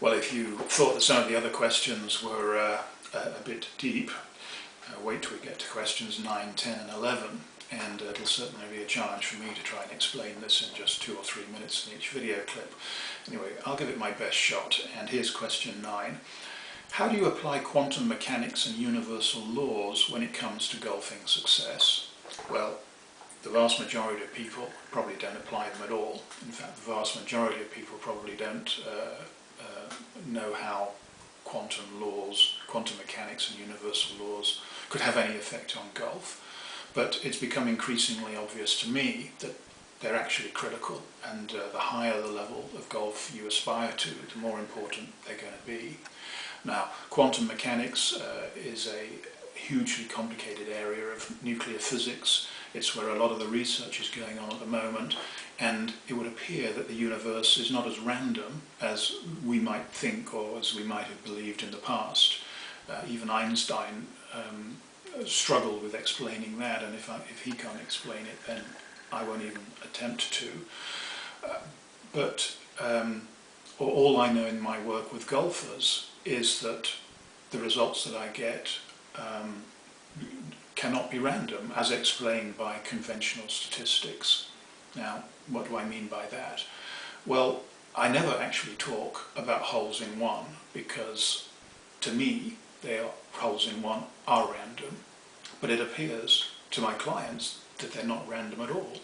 Well, if you thought that some of the other questions were a bit deep, wait till we get to questions 9, 10 and 11, and it'll certainly be a challenge for me to try and explain this in just 2 or 3 minutes in each video clip. Anyway, I'll give it my best shot, and here's question 9. How do you apply quantum mechanics and universal laws when it comes to golfing success? Well, the vast majority of people probably don't apply them at all. In fact, the vast majority of people probably don't know how quantum laws, quantum mechanics and universal laws could have any effect on golf. But it's become increasingly obvious to me that they're actually critical, and the higher the level of golf you aspire to, the more important they're going to be. Now, quantum mechanics is a hugely complicated area of nuclear physics. It's where a lot of the research is going on at the moment, and it would appear that the universe is not as random as we might think or as we might have believed in the past. Even Einstein struggled with explaining that, and if he can't explain it, then I won't even attempt to. But all I know in my work with golfers is that the results that I get cannot be random, as explained by conventional statistics. Now, what do I mean by that? Well, I never actually talk about holes in one, because to me, holes in one are random, but it appears to my clients that they're not random at all.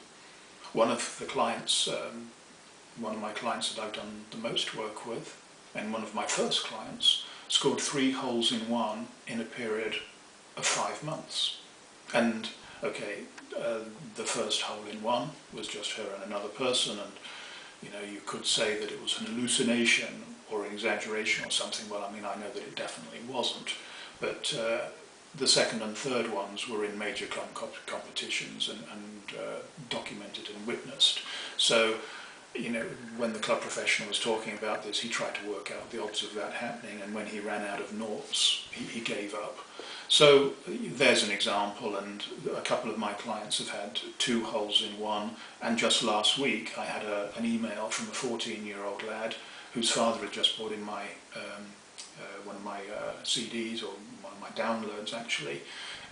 One of my clients that I've done the most work with, and one of my first clients, scored 3 holes in one in a period of 5 months. And okay, the first hole in one was just her and another person, and you could say that it was an hallucination or an exaggeration or something. Well, I mean, I know that it definitely wasn't, but the second and third ones were in major competitions and documented and witnessed. So, when the club professional was talking about this, he tried to work out the odds of that happening, and when he ran out of noughts, he gave up. So there's an example, and a couple of my clients have had 2 holes in one, and just last week I had an email from a 14-year-old lad whose father had just bought in one of my CDs, or one of my downloads actually,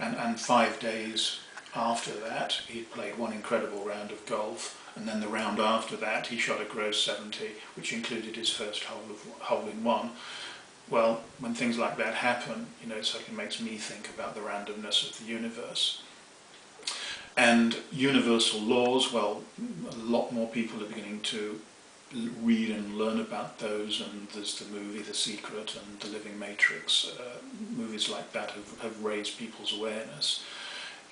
and 5 days after that he'd played one incredible round of golf, and then the round after that he shot a gross 70, which included his first hole in one. Well, when things like that happen, it certainly makes me think about the randomness of the universe. And universal laws, well, a lot more people are beginning to read and learn about those, and there's the movie The Secret and The Living Matrix. Movies like that have raised people's awareness.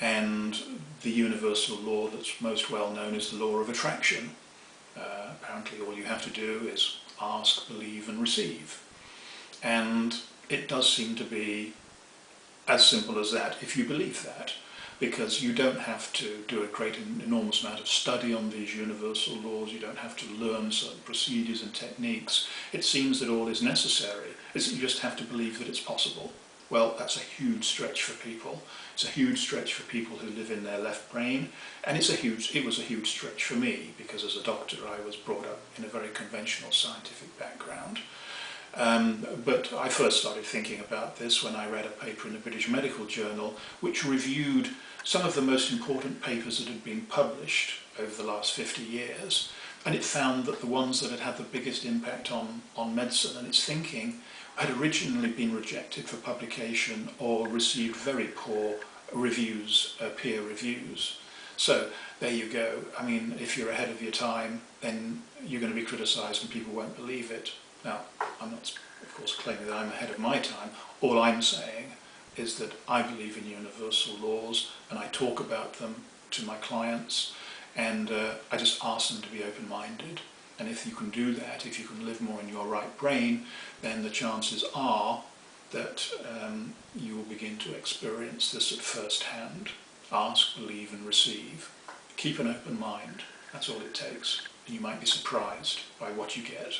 And the universal law that's most well known is the law of attraction. Apparently all you have to do is ask, believe and receive. And it does seem to be as simple as that if you believe that, because you don't have to do a great enormous amount of study on these universal laws. You don't have to learn certain procedures and techniques. It seems that all is necessary is that you just have to believe that it's possible. Well, that's a huge stretch for people. It's a huge stretch for people who live in their left brain, and it was a huge stretch for me, because as a doctor I was brought up in a very conventional scientific background. But I first started thinking about this when I read a paper in the British Medical Journal which reviewed some of the most important papers that had been published over the last 50 years, and it found that the ones that had had the biggest impact on medicine and its thinking had originally been rejected for publication or received very poor reviews, peer reviews. So there you go. I mean, if you're ahead of your time, then you're going to be criticised and people won't believe it. Now, I'm not, of course, claiming that I'm ahead of my time. All I'm saying is that I believe in universal laws, and I talk about them to my clients, and I just ask them to be open-minded. And if you can do that, if you can live more in your right brain, then the chances are that you will begin to experience this at first hand. Ask, believe and receive. Keep an open mind. That's all it takes. And you might be surprised by what you get.